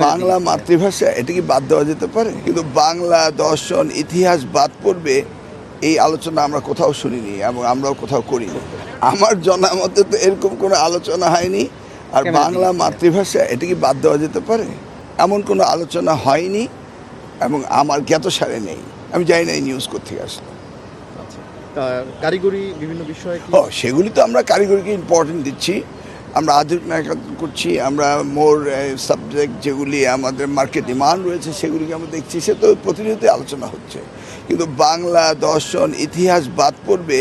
বাংলা মাতৃভাষা এটা কি বাদ দেওয়া যেতে পারে? কিন্তু বাংলা দর্শন ইতিহাস বাদ পড়বে এই আলোচনা আমরা কোথাও শুনিনি এবং আমরাও কোথাও করিনি। আমার জানা মতে তো এরকম কোনো আলোচনা হয়নি। আর বাংলা মাতৃভাষা এটা কি বাদ দেওয়া যেতে পারে, এমন কোনো আলোচনা হয়নি এবং আমার জ্ঞাতসারে নেই। আমি জানি না এই নিউজ কোত্থেকে আসলো। কারিগরি বিভিন্ন বিষয় সেগুলি তো আমরা কারিগরিকে ইম্পর্টেন্ট দিচ্ছি, আমরা আধুনিক নায়কত্ব করছি, আমরা মোর সাবজেক্ট যেগুলি আমাদের মার্কেট ডিমান্ড রয়েছে সেগুলিকে আমরা দেখছি, সে তো প্রতিনিয়ত আলোচনা হচ্ছে। কিন্তু বাংলা দর্শন ইতিহাস বাদ পড়বে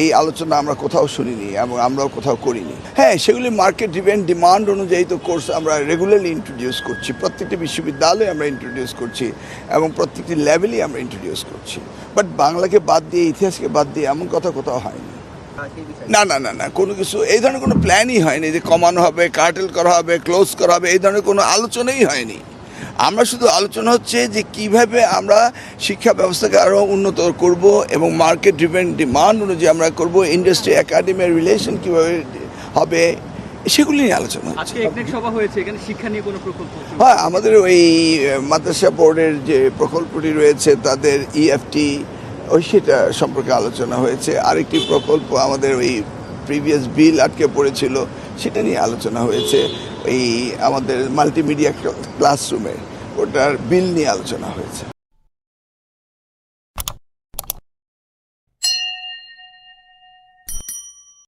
এই আলোচনা আমরা কোথাও শুনিনি এবং আমরাও কোথাও করিনি। হ্যাঁ, সেগুলি মার্কেট ড্রিভেন ডিমান্ড অনুযায়ী তো কোর্স আমরা রেগুলারলি ইন্ট্রোডিউস করছি, প্রত্যেকটি বিশ্ববিদ্যালয়ে আমরা ইন্ট্রোডিউস করছি এবং প্রত্যেকটি লেভেলেই আমরা ইন্ট্রোডিউস করছি। বাট বাংলাকে বাদ দিয়ে ইতিহাসকে বাদ দিয়ে এমন কথা কোথাও হয়নি। না না না না কোনো কিছু এই ধরনের কোনো প্ল্যানই হয়নি যে কমানো হবে, কার্টেল করা হবে, ক্লোজ করা হবে, এই ধরনের কোনো আলোচনাই হয়নি। আমরা শুধু আলোচনা হচ্ছে যে কিভাবে আমরা শিক্ষা ব্যবস্থাকে আরও উন্নত করব এবং মার্কেট ড্রিভেন ডিমান্ড অনুযায়ী আমরা করব, ইন্ডাস্ট্রি একাডেমির রিলেশন কীভাবে হবে সেগুলি নিয়ে আলোচনা হচ্ছে। হ্যাঁ, আমাদের ওই মাদ্রাসা বোর্ডের যে প্রকল্পটি রয়েছে তাদের ইএফটি সেটা সম্পর্কে আলোচনা হয়েছে। আরেকটি প্রকল্প আমাদের ওই প্রিভিয়াস বিল আটকে পড়েছিল, সেটা নিয়ে আলোচনা হয়েছে। এই আমাদের মাল্টিমিডিয়া ক্লাসরুমে ওটার বিল নিয়ে আলোচনা হয়েছে।